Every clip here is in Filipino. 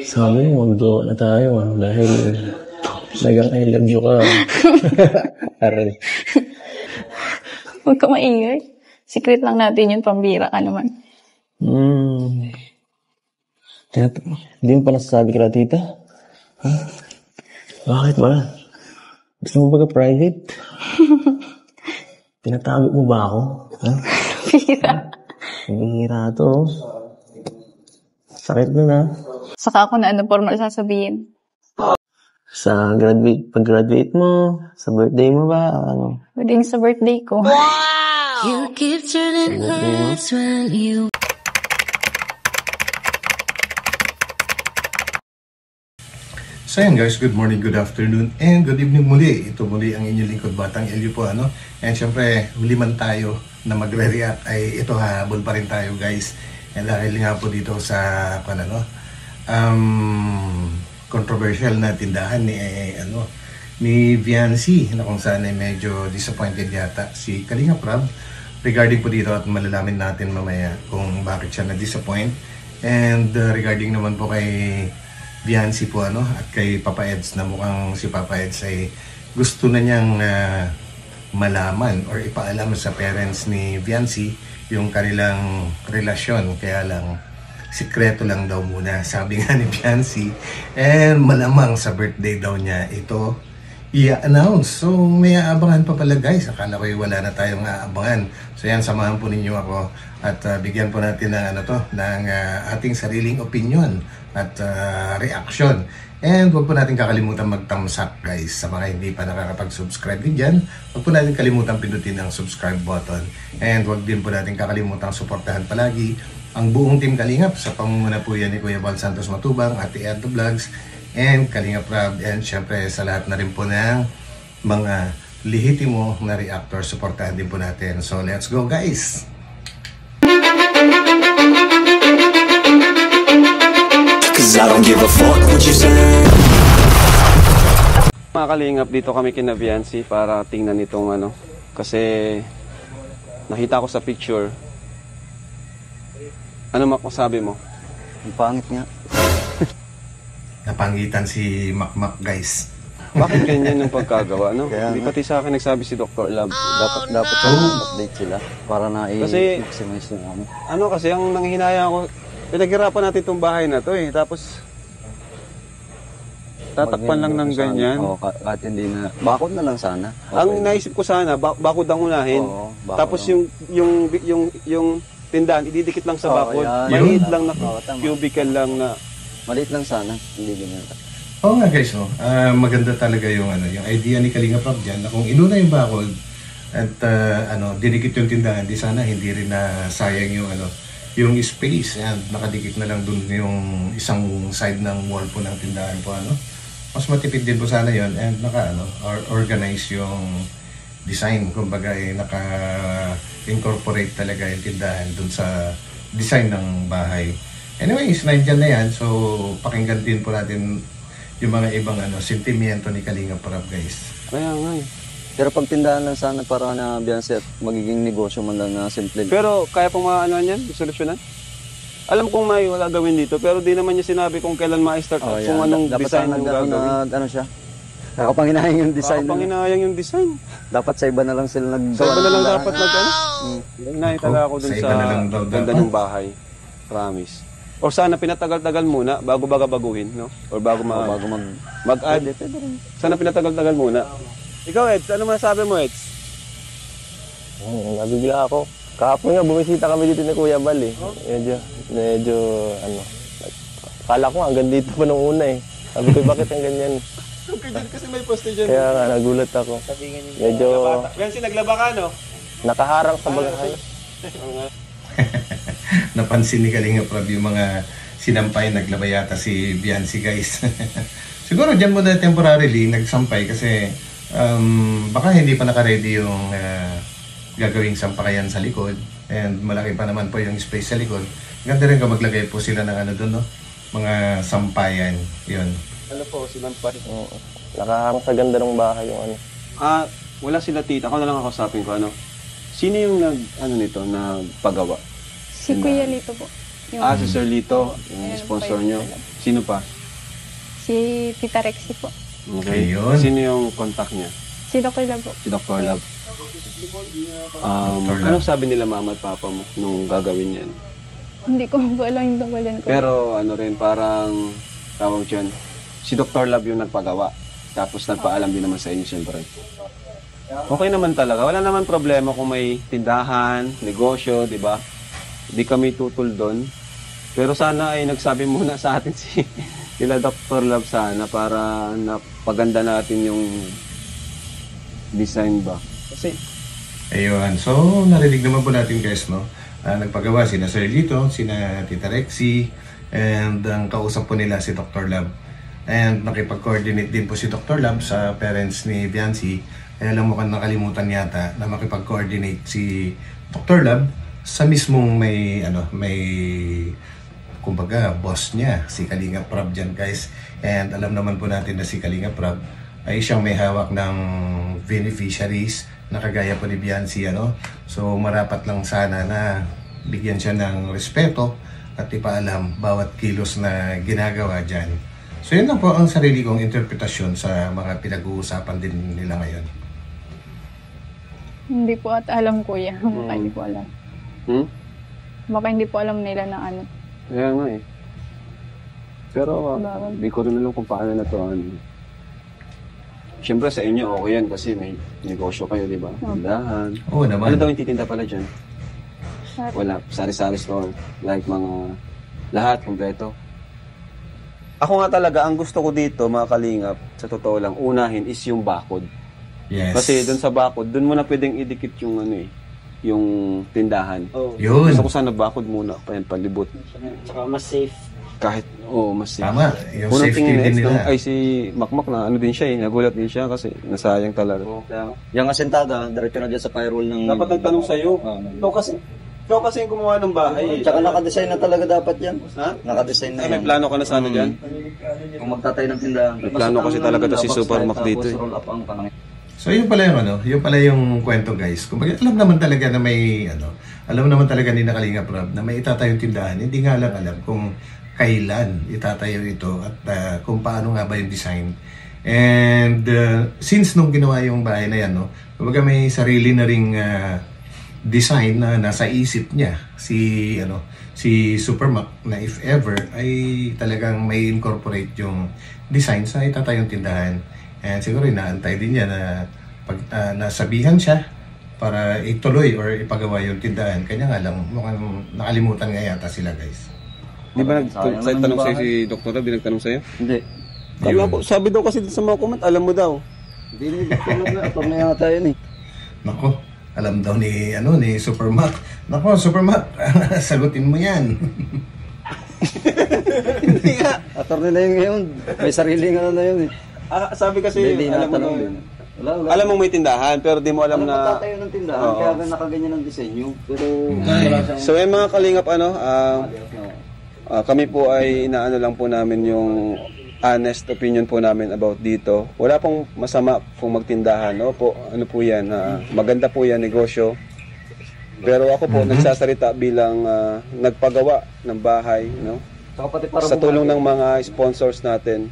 Sabi mo, mag-jowa na tayo dahil nagang I love you ka. Aral. Huwag ka maingay. Secret lang natin yun, pambira ka naman. Hindi mo pa nasasabi ka na, tita? Ha? Bakit ba? Gusto mo ba ka-private? Tinatago mo ba ako? Ha? Pira. Pambira to. Sakit na na. Saka ako na ano formal sasabihin. Sa pag-graduate mo, sa birthday mo ba? Ano? Pwedeng sa birthday ko. Wow! You keep turning heads when you... So yan guys, good morning, good afternoon, and good evening muli. Ito muli ang inyong lingkod, Batang Elio po, ano? And syempre, huli man tayo na magre-react ay ito, habol pa rin tayo guys. And dahil nga po dito sa, controversial na tindahan ni Viancy, na kung saan ay medyo disappointed yata si Kalinga Prab regarding po dito, at malalamin natin mamaya kung bakit siya na-disappoint. And regarding naman po kay Viancy po, at kay Papa Eds, na mukhang si Papa Eds ay gusto na niyang malaman or ipaalam sa parents ni Viancy yung kanilang relasyon, kaya lang sikreto lang daw muna, sabi nga ni Viancy. And malamang sa birthday daw niya ito i-announce. So may aabangan pa pala guys. Akala ko wala na tayong aabangan. So yan, samahan po ninyo ako at bigyan po natin ng ng ating sariling opinion at reaction. And huwag po natin kakalimutan mag-thumbs up guys. Sa mga hindi pa nakakapag-subscribe din dyan, huwag po natin kalimutan pindutin ang subscribe button. And huwag din po natin kakalimutan suportahan palagi ang buong Team Kalingap sa pamumuno po yan ni Kuya Val Santos Matubang, Ate Ed Vlogs, and Kalinga Prab, and syempre sa lahat na rin po ng mga lehitimo na reactor, suportahan din po natin. So let's go guys! I don't give a fuck what you say. Mga Kalingap, dito kami kina Viancy para tingnan itong kasi nakita ko sa picture. Ano masabi mo? Ang pangit nga. Napangitan si Makmak guys. Bakit ganyan yung pagkagawa, no? Kaya Di pati sa akin nagsabi si Dr. Love. Dapat update sila para na Kasi, i-maximize yung kasi ang nanghihinayang ko, pinaghirapan natin itong bahay na to eh. Tapos, tatakpan lang ng ganyan. Oo, kahit hindi na. Bakod na lang sana. Ang naisip ko sana, bakod ang unahin. Oo, tapos lang. yung tindahan, ididikit lang sa bakod. Maliit lang na cubicle lang na. Maliit lang sana, hindi ganyan. Oo nga guys, maganda talaga yung yung idea ni Kalinga Prab dyan, na kung inuna yung bakod at didikit yung tindahan, di sana hindi rin na sayang yung space, and nakadikit na lang dun yung isang side ng wall po ng tindahan po, mas matipid din po sana yon, and organize yung design, kumbaga naka-incorporate talaga yung tindahan dun sa design ng bahay. Anyways, nandyan na yan, so pakinggan din po natin yung mga ibang sentimiento ni Kalinga Prab guys. Kaya nga eh. Pero pag tindahan lang sana para na Viancy at magiging negosyo man lang na simple. Pero kaya pong yan, solusyonan? Alam kong may wala gawin dito, pero di naman niya sinabi kung kailan ma-start at kung anong design yung gagawin. Siya? Nakapanginahang yung design. Nakapanginahang yung design. Dapat sa iba na lang sila naggawa. Sa iba na lang dapat Nakita ako dun sa ganda ng bahay. Promise. O sana pinatagal-tagal muna bago baguhin, no? Or bago mag-add. Sana pinatagal-tagal muna. Ikaw, Eds, ano masasabi mo, Eds? Nabigla ako. Kahapon nga, bumisita kami dito ni Kuya Val eh. Medyo, kala ko hanggang dito pa nung una eh. Sabi ko, bakit ang ganyan? Kasi may poste dyan. Kaya nga, nagulat ako. Medyo, Gansi, naglaba ka, no? nakaharang sa bagahay. Napansin ni Kalinga Prab yung mga sinampay, naglaba yata si Viancy guys. Siguro dyan muna temporarily nagsampay kasi baka hindi pa naka-ready yung gagawing sampakayan sa likod, and malaki pa naman po yung space sa likod. Ganda rin kung maglagay po sila ng doon, no? Mga sampayan, yun. Ano po, sinampay? Oo. Nakaharang sa ganda ng bahay yung Wala sila tita. Ako na lang kakasapin ko, Sino yung nagpagawa? Si Kuya Lito po. Si Sir Lito, yung sponsor nyo. Sino pa? Si Tita Rexy po. Okay. Ayun. Sino yung contact niya? Si Dr. Love po. Si Dr. Love. Dr. Love. Anong sabi nila mama at papa mo nung gagawin yan? Hindi ko po alam yung tungkulin ko. Pero ano rin, parang tawag dyan, si Dr. Love yung nagpagawa. Tapos nagpaalam din naman sa inyo siyempre. Okay naman talaga. Wala naman problema kung may tindahan, negosyo, di ba? Di kami tutol doon. Pero sana ay nagsabi muna sa atin si sila Dr. Love sana para napaganda natin yung design ba. Kasi Ayun. So, narinig naman po natin guys, no? Nagpagawa sina Sir Lito, sina Tita Rexy, and ang kausap po nila si Dr. Love. And nakipag-coordinate din po si Dr. Love sa parents ni Viancy. Kaya lang mukhang nakalimutan yata na makipag-coordinate si Dr. Love sa mismong may kumbaga boss niya, si Kalinga Prab dyan guys. And alam naman po natin na si Kalinga Prab ay siyang may hawak ng beneficiaries na kagaya po ni Viancy, ano? So marapat lang sana na bigyan siya ng respeto at ipaalam bawat kilos na ginagawa dyan. So yun lang po ang sarili kong interpretasyon sa mga pinag-uusapan din nila ngayon. Hindi po at alam, kuya. Baka hindi po alam. Baka hindi po alam nila na ano. kaya nga eh. Pero hindi ko rin alam kung paano na to. Siyempre sa inyo okay yan kasi may negosyo kayo, di ba? Tindahan. Oo naman. Ano daw yung titinda pala dyan? Wala, sari-sari store. Like mga lahat, kompleto. Ako nga talaga, ang gusto ko dito, mga kalingap, sa totoo lang, unahin is yung bakod. Yes. Kasi doon sa bakod, doon mo na pwedeng idikit yung yung tindahan. Yun. Gusto ko sana bakod muna, palibot. Tsaka mas safe. Kahit, mas safe. Tama. Yung Unang safety tingin din nila. ay si Makmak na ano din siya nagulat din siya kasi nasayang talaga. Yung asentada, diretso na dyan sa firewall ng... Dapat nagtanong sa'yo. Ikaw kasi yung gumawa ng bahay. Tsaka nakadesign na talaga dapat yan. Ha? Nakadesign na Ay, may yan. plano ka na sana dyan? Kung magtatay ng tindahan. May plano kasi talaga to si Supermac dito eh. Roll up ang panangin. So yun pala yung kwento guys. Kung alam naman talaga na may alam naman talaga ni Kalinga Prab na may itatayong tindahan. Hindi nga lang alam kung kailan itatayo ito at kung paano nga ba yung design. And since nung ginawa yung bahay na yan, kumbaga may sarili na ring design na nasa isip niya si Supermac na if ever ay talagang may incorporate yung design sa itatayong tindahan. And siguro inaantay din niya na pag nasabihan siya para ituloy or ipagawa yung tindahan. Kanya nga lang, mukhang nakalimutan nga yata sila guys. Di ba nagtanong sa'yo si Dr. Rob? Di nagtanong sa'yo? Hindi. Sabi daw kasi sa mga comment, alam mo daw. Hindi na ito na yata yun eh. Nako, alam daw ni Supermac. Nako, Supermac, sagutin mo yan. Hindi nga. Attorney na yun ngayon. May sariling ano na yun eh. Sabi kasi, Hindi alam mo natanong daw. din. Wala. Alam mo may tindahan, pero di mo alam na... Magtatayo ng tindahan, Oo. kaya nakaganyan ang disenyo. Pero... So mga kalingap, kami po ay inaano lang po namin yung honest opinion po namin about dito. Wala pong masama kung magtindahan. Opo, ano po yan, maganda po yan, negosyo. Pero ako po, nagsasalita bilang nagpagawa ng bahay, sa tulong ng mga sponsors natin.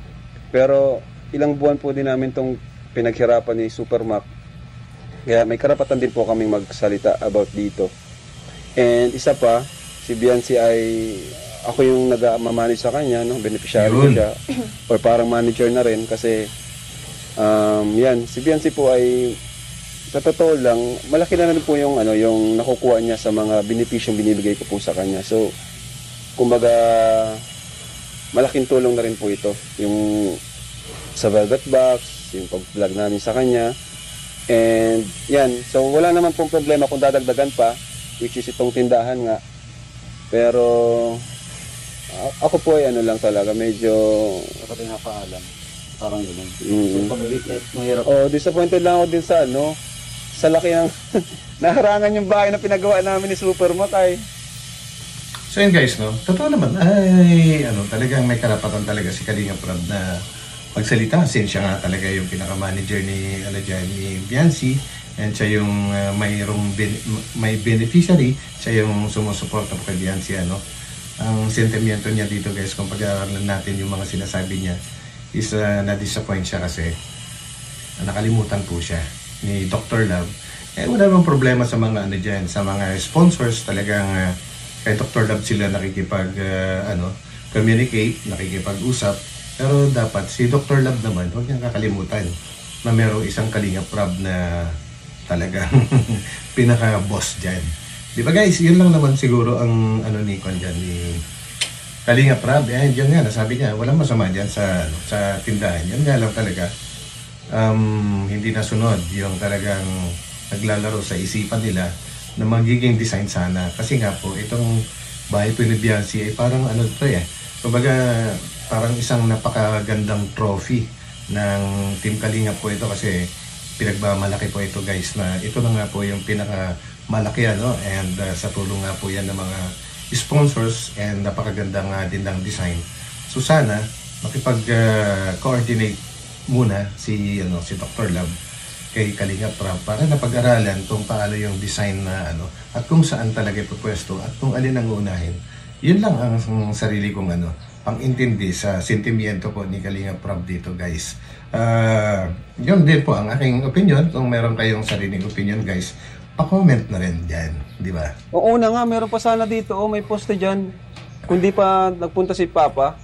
Pero ilang buwan po din namin itong pinaghirapan ni Supermac. Kaya may karapatan din po kaming magsalita about dito. And isa pa, si Viancy ay ako yung nag-manage sa kanya, beneficiary ko siya. Or parang manager na rin kasi yan, si Viancy po ay sa totoo lang, malaki na rin po yung yung nakukuha niya sa mga benepisyong binibigay ko po sa kanya. So, kumbaga malaking tulong na rin po ito. Yung sa Velvet Box, yung pag-vlog namin sa kanya. And yan, so wala naman pong problema kung dadagdagan pa, which is itong tindahan nga. Pero ako po ay lang talaga, medyo Dapat yung napaalam. Parang gano'n. mahirap. Disappointed lang ako din sa laki ng naharangan yung bahay na pinagawa namin ni Supermac ay. So yun guys, totoo naman, ay talagang may karapatan talaga si Kalinga Prab na magsalita. Since siya nga talaga yung pinaka-manager ni Viancy, and siya yung may beneficiary, siya yung sumusuporta po kay Viancy, ang sentimiento niya dito guys, kung pag-aaralan natin yung mga sinasabi niya, is na-disappoint siya kasi nakalimutan po siya ni Dr. Love. Wala bang problema sa mga ano dyan, sa mga sponsors, talagang kay Dr. Love sila nakikipag communicate, nakikipag-usap. Pero dapat si Dr. Love naman, huwag niyang kakalimutan na merong isang Kalingap Rab na talagang pinaka-boss dyan. Di ba guys, yun lang naman siguro ang ano ni Kon dyan, ni Kalingap Rab. Diyan nga, nasabi niya, walang masama dyan sa tindahan. Yan nga lang talaga, hindi nasunod yung talagang naglalaro sa isipan nila na magiging design sana. Kasi nga po, itong bahay po ni Biancy ay parang ano to kumbaga parang isang napakagandang trophy ng Team Kalingap po ito, kasi pinagmamalaki po ito guys, na ito na nga po yung pinakamalaki and sa tulong nga po yan ng mga sponsors and napakagandang din ng design. So sana makipag-coordinate muna si Dr. Love kay Kalingap Rab para napag-aralan kung paano yung design na at kung saan talaga ipupwesto at kung alin ang unahin. Yun lang ang sarili kong pang-intindi sa sentimiento po ni Kalingap Rab dito guys. Yun din po ang aking opinion. Kung meron kayong sariling opinion guys, pa-comment na rin dyan, di ba? Oo na nga, meron pa sana dito, may poste dyan. Kung di pa nagpunta si Papa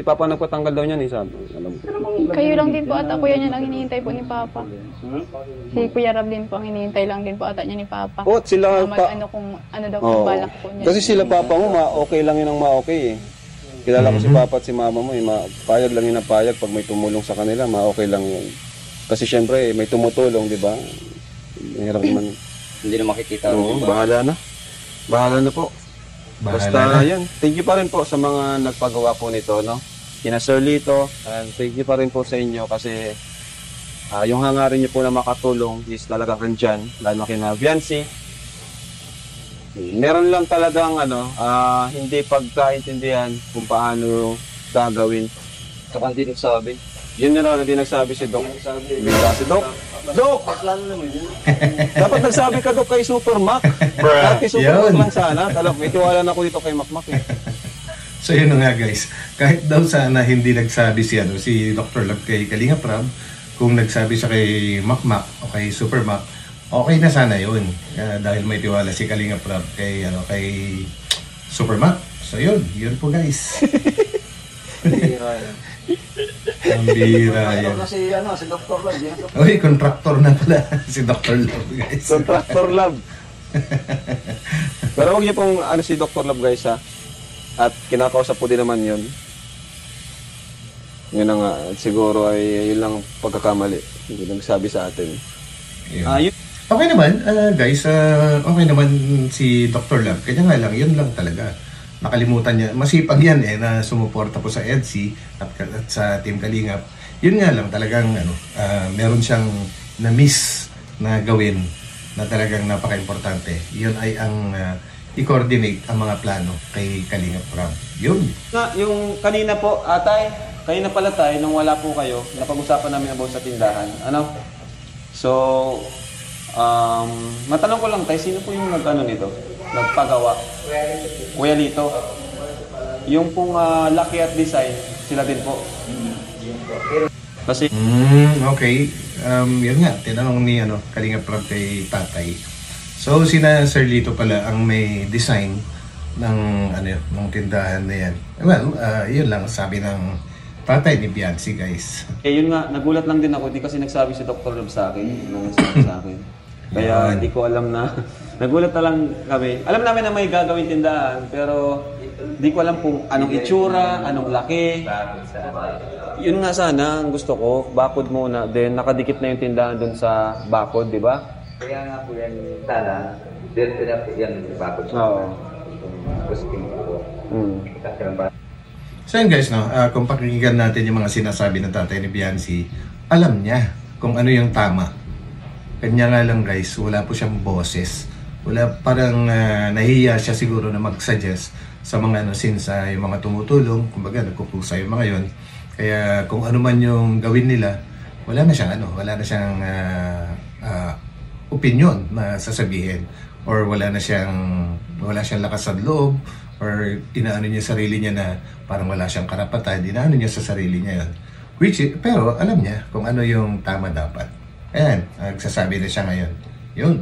nagpatanggal daw niyan, sabi. Alam ko. Kayo lang din po ata, kuya niya ang hinihintay po ni Papa. Si Kuya Rab din po ang hinihintay lang din po ata niya ni Papa. Oo, sila kung ano daw kung balak po niya. Kasi sila Papa mo, okay lang yun ang ma-okay eh. Kilala ko si Papa at si Mama mo, payag lang yun ang payag pag may tumulong sa kanila, ma-okay lang yun. Kasi syempre, may tumutulong, di ba? Mahirap naman. Hindi na makikita. Oo, bahala na. Bahala na po. Basta yan. Thank you pa rin po sa mga nagpagawa po nito, no? Kina Sir Lito, and thank you pa rin po sa inyo kasi yung hangarin niyo po na makatulong is talagang andyan, lalo kina Biancy. Meron lang talagang hindi pagkaintindihan kung paano gagawin. Saka hindi nagsabi. Yun na lang, hindi nagsabi si Doc. Si Doc! Doc! Dapat nagsabi ka, Doc, kay Super Mac. Kay Super Mac lang sana. May tiwala na ako dito kay Mac Mac eh. So yun nga guys, kahit daw sana hindi nagsabi si Dr. Love kay Kalingap Rab, kung nagsabi siya kay Mac Mac o kay Super Mac, okay na sana yun. Dahil may tiwala si Kalingap Rab kay Super Mac. So yun po guys. Ang bira yan. Si Dr. Love. Uy, contractor na pala si Dr. Love guys. Contractor Love. Pero huwag niyo pong si Dr. Love guys ha. At kinakausap po din naman yun. Yun na nga, siguro ay yun lang pagkakamali. Hindi nagsabi sa atin. Okay naman, guys. Okay naman si Dr. Love. Kaya nga lang, yun lang talaga. Nakalimutan niya. Masipag yan na sumuporta po sa EDC at sa Team Kalingap. Yun nga lang talagang meron siyang na-miss na gawin na talagang napaka-importante. Yun ay ang i-coordinate ang mga plano kay Kalingap Rab. Yun. Yung kanina po, kanina pala tayo, nung wala po kayo, napag-usapan namin about sa tindahan. So, matanong ko lang tayo, sino po yung nagpagawa? Kuya Lito. Yung pong Lucky at Design, sila din po. Kasi okay. Yun nga, tinanong ni Kalingap Rab kay tatay. So sina Sir Lito pala ang may design ng ng tindahan na yan. Well, yun lang sabi ng tatay ni Biancy guys. Yun nga, nagulat lang din ako, hindi kasi nagsabi si Dr. Rob sa akin, nung nagsabi sa akin. Kaya hindi ko alam na, nagulat na lang kami. Alam namin na may gagawin tindahan, pero hindi ko alam kung anong itsura, anong laki. Yun nga sana, ang gusto ko, bakod muna, then nakadikit na yung tindahan dun sa bakod, di ba? Kaya nga po yan sana, diretso na po yan bakod. Oo. So yun guys, kung pakinggan natin yung mga sinasabi ng tatay ni Biancy, alam niya kung ano yung tama. Kanya nga lang guys, wala po siyang boses. Parang nahiya siya siguro na mag-suggest sa mga since yung mga tumutulong, kumbaga nagkukusa yung mga yon. Kaya kung ano man yung gawin nila, wala na siyang opinion na sasabihin. or wala siyang lakas sa loob, or inaano niya sarili niya na parang wala siyang karapatan, inaano niya sa sarili niya yun. Pero alam niya kung ano yung tama dapat. Ayan, nagsasabi na siya ngayon. Yun.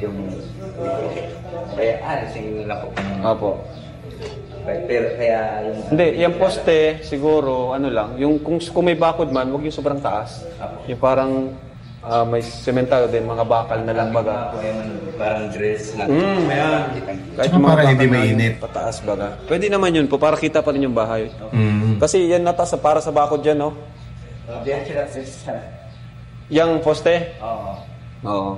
Yung kaya alisin nila po. Apo. Pero kaya yung Hindi, yung poste, siguro, ano lang, yung kung may bakod man, huwag yung sobrang taas. Yung parang may sementado din, mga bakal na lang baga. parang dress lang. Ayan. Kahit Tsaka mga para hindi bakal na mainit. pataas baga. Pwede naman yun po, para kita pa rin yung bahay. Kasi yan nataas para sa bakod dyan, no? Diyan sila. Yung poste? Oo. Oo.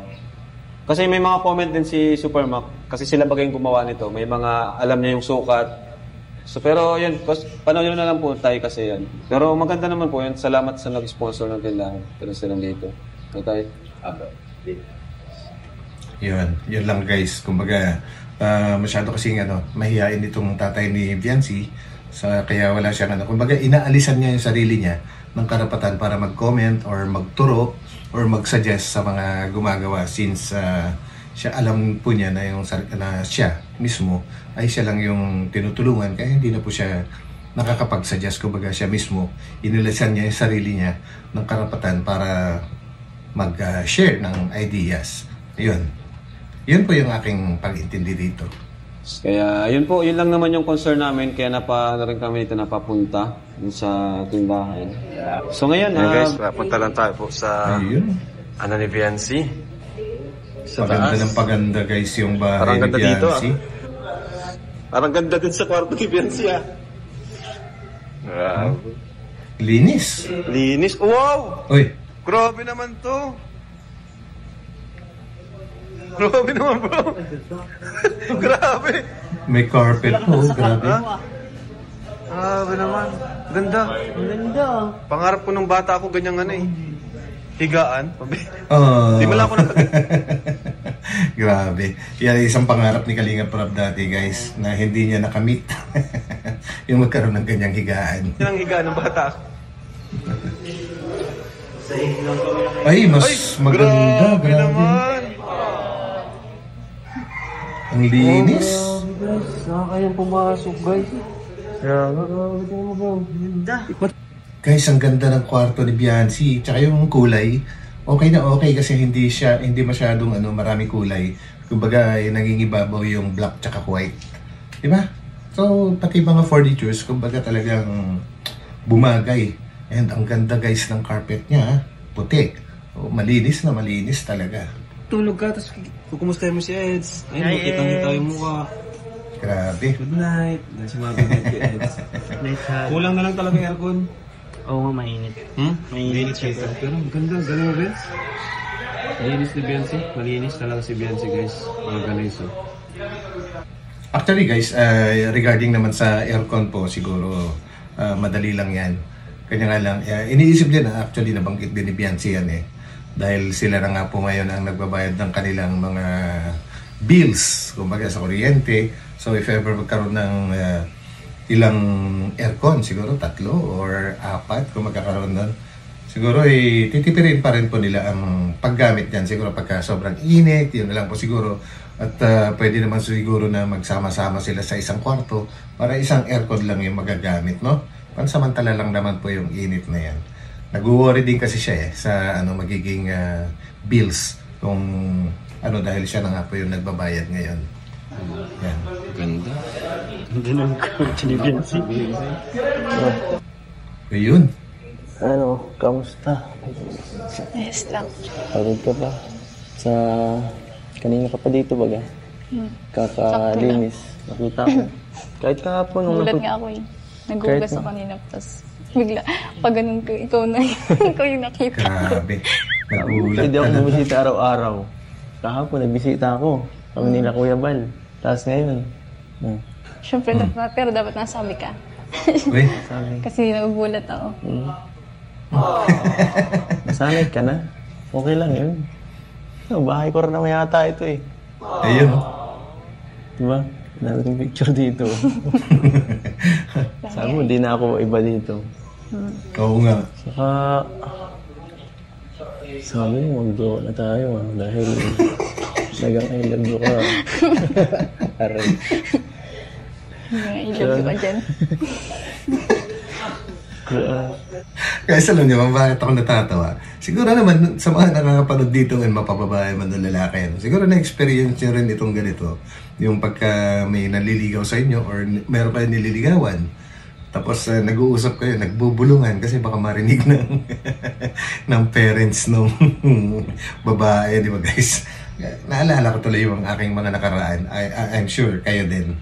Kasi may mga comment din si Supermac, kasi sila bagay yung gumawa nito. May mga alam niya yung sukat. So, pero yun, panoorin na lang po tayo kasi yan. Pero maganda naman po yun. Salamat sa nag-sponsor ng tindahan. Pero sila dito. Okay? Yun lang guys. Kumbaga, masyado kasing mahihain itong tatay ni Viancy. Kaya wala siyang kumbaga, inaalisan niya yung sarili niya ng karapatan para mag-comment or magturo or mag-suggest sa mga gumagawa since siya alam po niya na siya mismo ay siya lang yung tinutulungan, kaya hindi na po siya nakakapag-suggest. Kumbaga siya mismo inilasan niya yung sarili niya ng karapatan para mag-share ng ideas. Yun po yung aking pag-intindi dito. Kaya yun po, yun lang naman yung concern namin. Kaya na rin kami dito napapunta sa tindahan. So ngayon, guys, punta lang tayo po sa ni Viancy. Paganda guys yung bahay parang ni ganda Viancy. dito, parang ganda din sa kwarto ni Viancy, Linis. Wow! Uy. Grabe naman to. Grabe naman, bro. Grabe. May carpet po. Grabe. Grabe naman. Ganda. Pangarap ko nung bata ako ganyang higaan. Di mo lang ako Grabe. Yan isang pangarap ni Kalinga Prab dati guys, na hindi niya nakamit. Yung magkaroon ng ganyang higaan. Yan ang higaan ng bata. Ay, mas maganda. Grabe naman. Ang linis. Nakakayang pumasok, guys. Guys, ang ganda ng kwarto ni Viancy. Tsaka yung kulay, okay na okay kasi hindi masyadong marami kulay. Kumbaga, nangingibabaw yung black tsaka white. Diba? So, pati mga furnitures, kumbaga talagang bumagay. And ang ganda guys ng carpet niya, puti. Malinis na malinis talaga. Tulog ka, tapos kukumustahin mo si Eds. Ayun, makita yung mukha. Grabe. Good night. Si mga good night kay Eds. Kulang na lang talaga yung aircon. Oo, mainit. Mainit siya. Pero ganda, galing mo, Benz. Malinis ni Benz, malinis na lang si Benz, guys. Mga galing so. Actually guys, regarding naman sa aircon po, siguro madali lang yan. Kanya nga lang, iniisip din actually nabanggit din ni Viancy yan dahil sila na nga po ngayon ang nagbabayad ng kanilang mga bills, kumbaga sa kuryente. So if ever magkaroon ng ilang aircon, siguro 3 or 4 kung magkakaroon nun, siguro titipirin pa rin po nila ang paggamit niyan. Siguro pagka sobrang init, yun na lang po siguro. At pwede naman siguro na magsama-sama sila sa isang kwarto para isang aircon lang yung magagamit, no? Pansamantala lang naman po yung init na yan. Nag-worry din kasi siya sa magiging bills kung dahil siya na nga po yung nagbabayad ngayon. Yan. Ganda. Hindi nang coach ni Viancy. Ayun. Kamusta? Yes lang. Pagod ka pa? Kanina ka pa dito baga? Kakalinis. Nakita ko. Kahit kahapon nung Gulat nga ako Nagugas ako kanina. Tapos bigla, pag ganun ko, ikaw yung nakita ko. Grabe. Nagulat Hindi ako bumisita araw-araw. Kahapon, nagbisita ako. Kami nila Kuya Bal. Tapos ngayon. Siyempre, pero dapat nasabi ka. Uy. Kasi nagugulat ako. Nasanay ka na. Okay lang yun. Bahay ko rin naman yata ito Ayun. Diba? Dami kong picture dito. Sabi mo, di na ako iba dito. Oo nga. Saka, sabi mo, mag-draw na tayo dahil Nagang I love you ka. Aray. Ilog ko ba dyan? Guys, alam niyo kung bakit ako natatawa? Siguro naman sa mga nakakapanood dito ng mapapabae man o lalaki, siguro na-experience nyo rin itong ganito. Yung pagka may naliligaw sa inyo or meron kayo nililigawan. Tapos nag-uusap kayo, nagbubulungan kasi baka marinig ng, ng parents nung babae, di ba guys? Naalala ko tuloy yung aking mga nakaraan. I'm sure kayo din.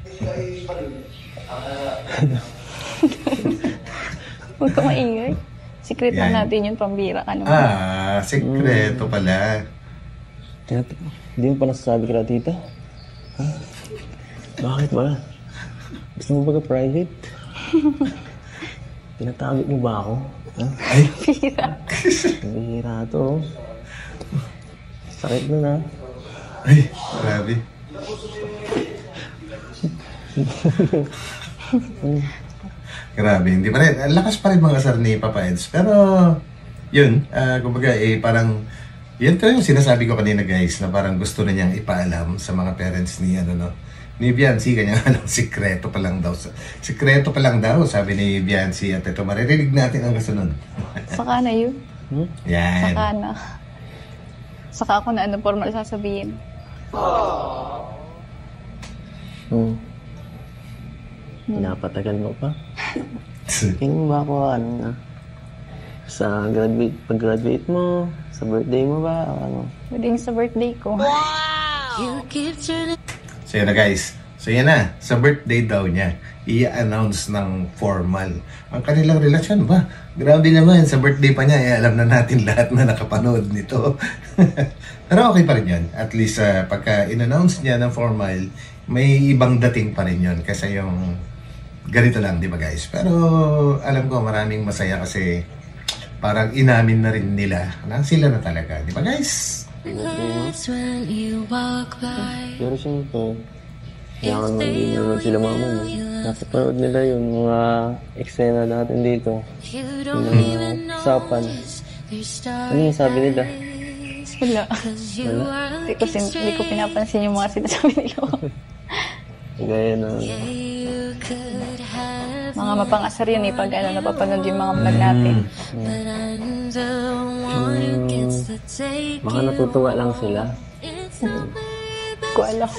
Huwag ka maingay. Secret lang natin yun, pambira ka naman. Sekreto pala. Hindi mo pa nasasabi ka tita? Ha? Bakit ba? Gusto mo ba private? Tinatago mo ba ako? Ha? Ay! Bira. Bihira to. Sakit na na. Ay, grabe. Grabe, hindi pa rin. Lakas pa rin mga asar ni Papa Eds. Pero, yun, kumbaga, parang, yun to yung sinasabi ko kanina guys, na parang gusto na niyang ipaalam sa mga parents ni, ni Biancy, kanya sikreto pa lang daw. Sikreto pa lang daw, sabi ni Biancy. At ito, maririnig natin ang kasunod. Saka na yun. Yan. Saka na. Saka ako na ano formal sasabihin. Pinapatagal mo pa? Tingin mo ba ako, sa pag-graduate mo, sa birthday mo ba, o ano? Pwedeng sa birthday ko. You keep turning. So yun na guys. So yan na, sa birthday daw niya, i-announce ng formal. Ang kanilang relasyon ba? Grabe naman, sa birthday pa niya, alam na natin lahat na nakapanood nito. Pero okay pa rin yun. At least pagka in-announce niya ng formal, may ibang dating pa rin yun. Kasi yung ganito lang, di ba guys? Pero alam ko maraming masaya kasi parang inamin na rin nila na sila na talaga. Di ba guys? Pero siyempre, kailangan mo din naman sila mama mo. Napapanood nila yung mga eksena natin dito. Yung mga usapan. Ano yung sabi nila? Wala. Hindi ko pinapansin yung mga sinasabi nila. Gaya na mga mapangasar yun pag napapanood yung mga vlog natin. Baka natutuwa lang sila. Hindi ko alam.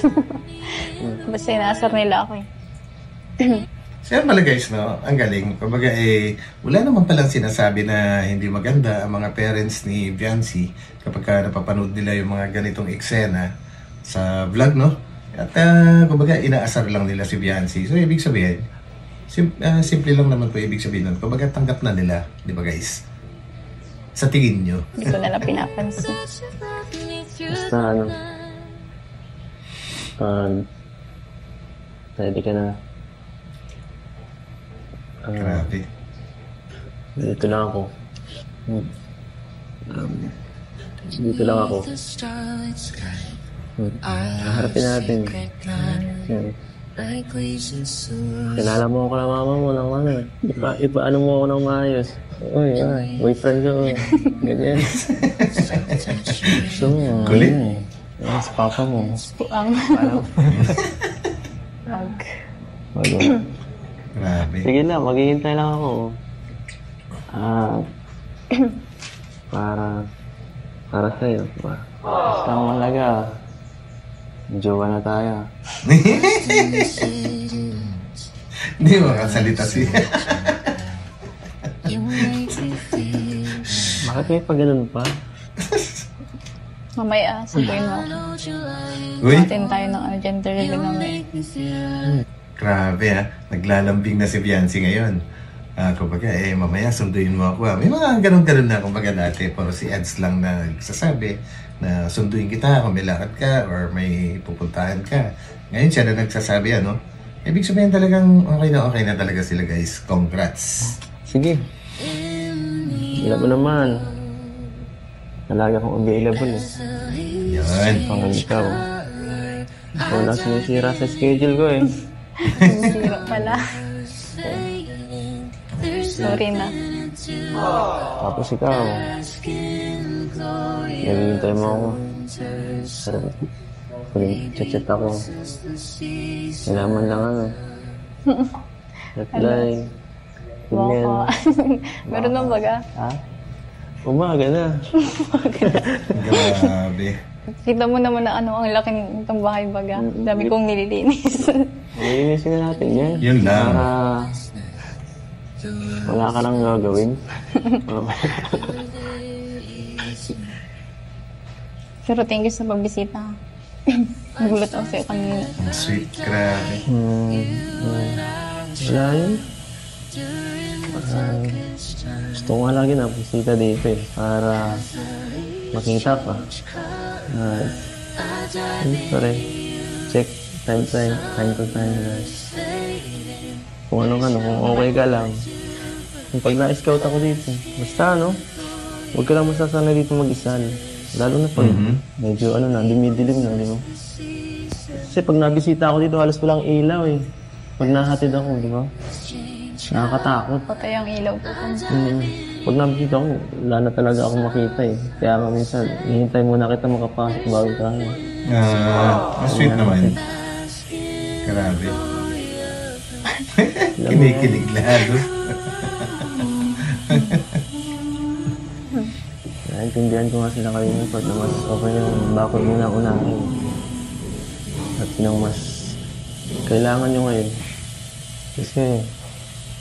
Basta inaasar nila ako Siya pala guys, no? Ang galing. Kumbaga wala naman palang sinasabi na hindi maganda ang mga parents ni Biancy kapag napapanood nila yung mga ganitong eksena sa vlog, no? At kumbaga inaasar lang nila si Biancy. So ibig sabihin, simple lang naman po ibig sabihin nun. Kumbaga tanggap na nila, di ba guys? Sa tingin nyo. Hindi ko na lang pinapansin. Basta ready ka na. Grabe. Dito lang ako. Dito lang ako. Harapin natin. Kilala mo ako ng mama mo ng ano. Ipaano mo ako ng maayos. Uy, boyfriend ko. Ganyan. So, Kulit. sa papa mo. Puang. Grabe. Sige lang, maghihintay lang ako. Para sa'yo. Basta ang malaga. Jowa na tayo. Hindi makasalita siya. Bakit may pa ganun pa? Mamaya, sabihin mo. Uy, Atin tayo ng gender reveal namin. grabe ha. Naglalambing na si Biancy ngayon. Kumbaga, mamaya sunduin mo ako. May mga ganun-ganun na kumbaga dati. Pero si Eds lang na nagsasabi na sunduin kita kung may lakad ka or may pupuntahan ka. Ngayon siya na nagsasabi, ano? Ibig sabihin talagang okay na talaga sila guys. Congrats. Sige. Alam mo naman. Talaga akong available eh. Yan. Pangal ikaw. Wala sinisira sa schedule ko eh. Sira pala. Sorry na. Tapos ikaw. Naghihintay mo ako. Pag chat ako, kailangan lang ano. Reply. Email. Baka. Meron na baga. Ha? Umaga na. Grabe. Kita mo naman na ano, ang laki nitong bahay baga. Dami kong nililinis. Nilinisin na natin yan. Yun lang. Para wala ka nang gagawin. Pero thank you sa pagbisita. Nagulat ako sa'yo kanina. Ang sweet, grabe. Wala yun. Gusto ko nga lagi na bisita dito eh. Para makita pa. Sorry. Check time to time. Kung kung okay ka lang. Kung pag na-scout ako dito, basta huwag ka lang masasanay dito mag-isa. Lalo na pag medyo dumidilim na, di ba? Kasi pag nabisita ako dito, halos walang ilaw eh. Pag nahatid ako, di ba? Nakakatakot. Patay ang ilaw po. Pag nabisita ako, wala na talaga akong makita eh. Kaya nga minsan, hihintay muna kita makapasok bago tayo. Sweet naman. Grabe. Kinikilig lalo. Naintindihan ko nga sila kayo pag na mas okay yung bakod muna unahin. At sinang mas kailangan nyo ngayon. Kasi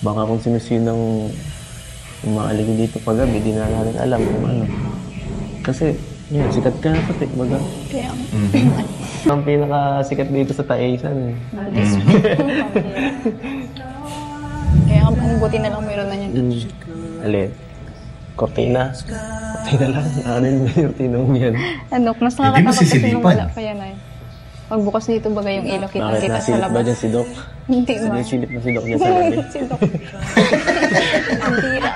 baka kung sino-sinong umaaligid dito paggabi, di na natin alam kung ano. Kasi yun, sikat ka na pati, baga. Kaya Ang pinakasikat dito sa Taesan eh. Kaya ang buti na lang meron na yan. Alin? Cortina. Cortina lang. Ano yung cortina mo yan? Ano, mas nakakatakot kasi nung wala pa yan ay. Pagbukas dito baga yung ilaw, kita sa Nasilip ba labas. dyan si Doc? Hindi ba? Nasilip na si Doc dyan sa gabi. Si Doc. Ang tira.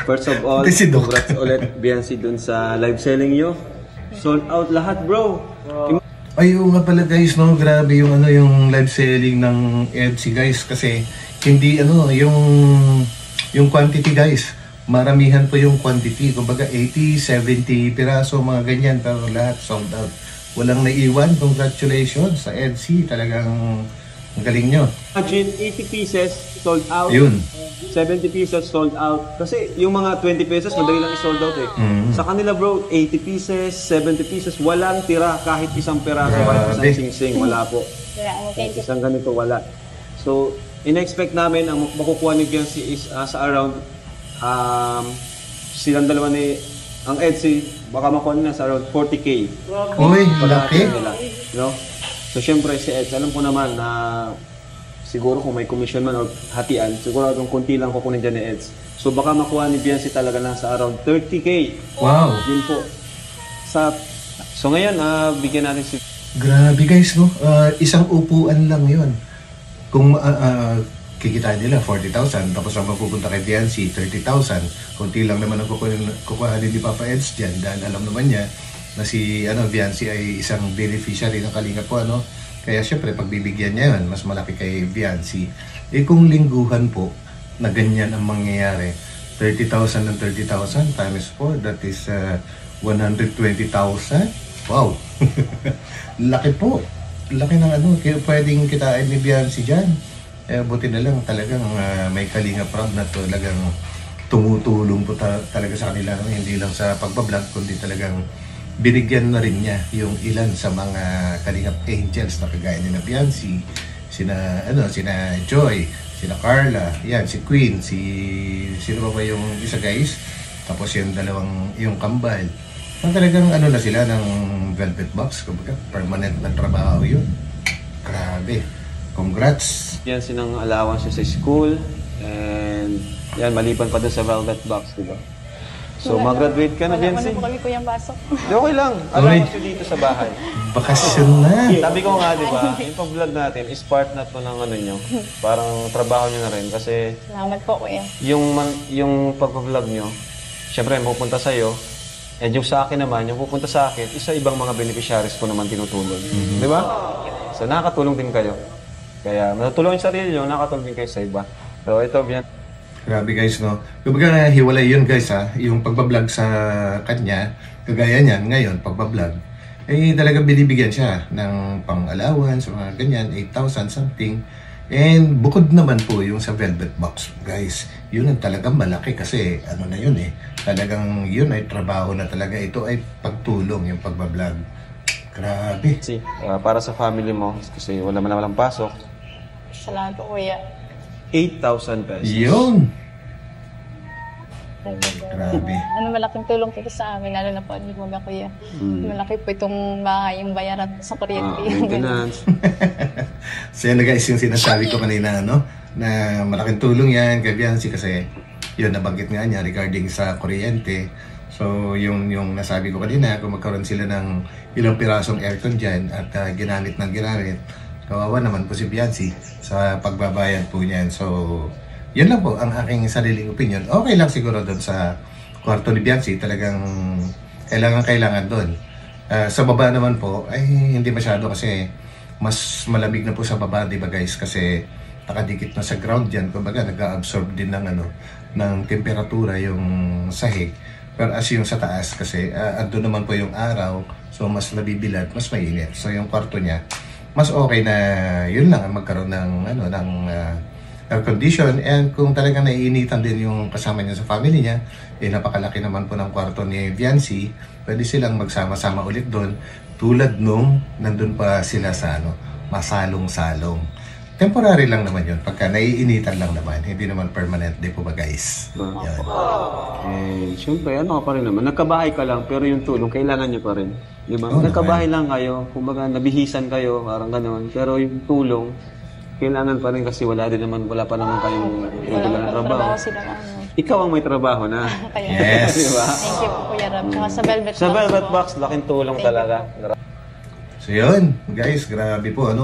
First of all, Si Doc. congrats ulit, Biancy, dun sa live selling nyo. Sold out lahat, bro. Ay, nga pala guys, no? Grabe yung yung live selling ng EDC guys. Kasi hindi yung quantity guys. Maramihan po yung quantity. Kumbaga 80, 70 piraso, mga ganyan. Pero lahat sold out. Walang naiwan. Congratulations sa EDC. Talagang ang galing nyo. Imagine, 80 pieces sold out. Yun. 70 pieces sold out. Kasi yung mga 20 pesos, madali lang i-sold out eh. Sa kanila bro, 80 pieces, 70 pieces, walang tira kahit isang peraso, kahit isang sing-sing, wala po. Isang ganito, wala. So, in-expect namin, ang makukuha ni Biancy is sa around, silang dalawa ni, ang EDC, baka makuha nila sa around 40K. Uy, laki. No? So, syempre si Eds, alam ko naman na siguro kung may commission man o hatian, siguro kung kunti lang kukunin dyan ni Eds. So, baka makuha ni Biancy talaga na sa around 30K. Wow. Yun po. So, ngayon, bigyan natin si... Grabe guys, no? Isang upuan lang yon. Kung kikitain nila 40,000, tapos ang mapupunta kay Biancy 30,000, kunti lang naman ang kukuhanin ni Papa Eds dyan dahil alam naman niya na si Biancy ay isang beneficiary ng Kalinga po, Kaya syempre, pagbibigyan niya yun, mas malaki kay Biancy. Kung lingguhan po, na ganyan ang mangyayari, 30,000 and 30,000 times 4, that is 120,000. Wow! Laki po. Laki ng kaya pwedeng kitain ni Biancy dyan. Buti na lang talagang may Kalinga Prab na talagang tumutulong po talaga sa kanila. Hindi lang sa pagbablog, kundi talagang binigyan na rin niya yung ilan sa mga Kalingap Angels na kagaya ni Biancy, sina Joy, sina Carla, yan, si Queen, sino ba yung isa guys? Tapos yung Kambal. Talagang na sila ng velvet box, kumbaga permanent na trabaho yun. Grabe. Congrats. Biancy ng allowance sa school and yan, maliban pa doon sa velvet box, diba? So, mag-graduate ka na, Biancy? Wala po kami kuyang pasok. Okay lang. Allowance nyo dito sa bahay. Bakasyon na. Sabi ko nga, di ba, yung pag-vlog natin is part na to ng nyo. Parang trabaho nyo na rin. Kasi Salamat po, kuya. yung pag-vlog nyo, syempre, mapupunta sa'yo. And yung sa akin naman, yung pupunta sa akin, isa ibang mga beneficiaries ko naman tinutulong. Di ba? So, nakakatulong din kayo. Kaya, matutulong yung sarili nyo, nakakatulong din kayo sa iba. So, ito, Biancy. Grabe guys, no? Kumbaga hiwalay yun guys, yung pagbablog sa kanya, kagaya niyan, ngayon, pagbablog. eh talagang binibigyan siya ng pang-allowance, mga ganyan, 8,000 something. And bukod naman po yung sa velvet box, guys, yun ang talagang malaki kasi ano na yun eh, talagang yun ay trabaho na talaga. Ito ay pagtulong, yung pagbablog. Grabe. Para sa family mo, kasi walang pasok, Salamat po, kuya. 8,000 pesos. Yun. Grabe. Malaking tulong po sa amin, lalo na po ni Mama, kuya. Malaki po itong bahay, yung bayaran sa kuryente. Maintenance. So yan na guys, yung sinasabi ko kanina, no? Na malaking tulong yan kay Biancy kasi yun, nabanggit nga niya regarding sa kuryente. So yung nasabi ko kanina, kung magkaroon sila ng ilang pirasong aircon dyan at ginamit, kawawa naman po si Biancy sa pagbabayad po niyan. So yun lang po ang aking sariling opinion. Okay lang siguro doon sa kwarto ni Biancy, talagang kailangan doon. Sa baba naman po, ay hindi masyado kasi mas malamig na po sa baba, di ba guys? Kasi nakadikit na sa ground yan, kumbaga nag-absorb din ng temperatura yung sahig. Pero as yung sa taas kasi, andun naman po yung araw, so mas nabibilad, mas mainit. So yung kwarto niya, mas okay na yun lang, magkaroon ng air condition. And kung talagang naiinitan din yung kasama niya sa family niya, napakalaki naman po ng kwarto ni Viancy, pwede silang magsama-sama ulit doon, tulad nung nandun pa sila sa masalong-salong. Temporary lang naman yun, pagka naiinitan lang naman, hindi naman permanent, di po ba guys? Yan. Siyempre, ano ka pa rin naman, nagkabahay ka lang, pero yung tulong, kailangan niyo pa rin. Di ba? Nagkabahay lang kayo, kumbaga nabihisan kayo, parang gano'n, pero yung tulong, kailangan pa rin kasi wala pa naman kayong regular na trabaho. Ikaw ang may trabaho na. Yes. Diba? Thank you po, Kuya Rab. Sa Velvet Box. Sa Velvet Box, laking tulong talaga. So yun, guys, grabe po,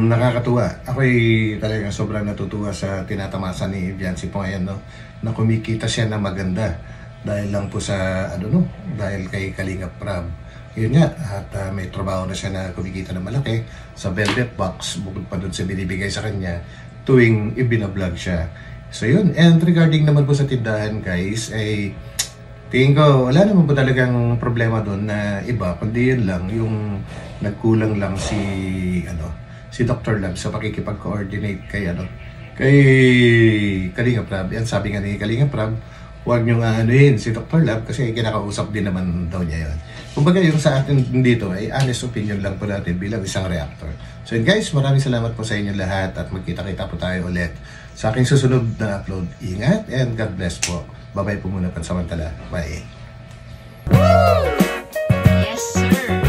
nakakatuwa. Ako'y talagang sobrang natutuwa sa tinatamasa ni Viancy po ngayon, na kumikita siya na maganda dahil lang po sa, dahil kay Kalinga Prab. Yun nga, at may trabaho na siya na kumikita na malaki sa Velvet Box, bukod pa dun sa binibigay sa kanya tuwing ibinablog siya. So yun, and regarding naman po sa tindahan guys, ay tingin ko wala naman po talagang problema doon na iba, kundi yun lang, yung nagkulang lang si Dr. Lab sa pakikipag-coordinate kay Kalinga Prab. Yan, sabi nga ni Kalinga Prab, huwag niyong aanuhin si Dr. Lab kasi kinakausap din naman daw niya yun. Kumbaga yung sa atin dito ay honest opinion lang po natin bilang isang reactor. So yun guys, maraming salamat po sa inyo lahat at magkita-kita po tayo ulit sa aking susunod na upload. Ingat and God bless po. Bye-bye po muna pansamantala. Bye. Yes, sir.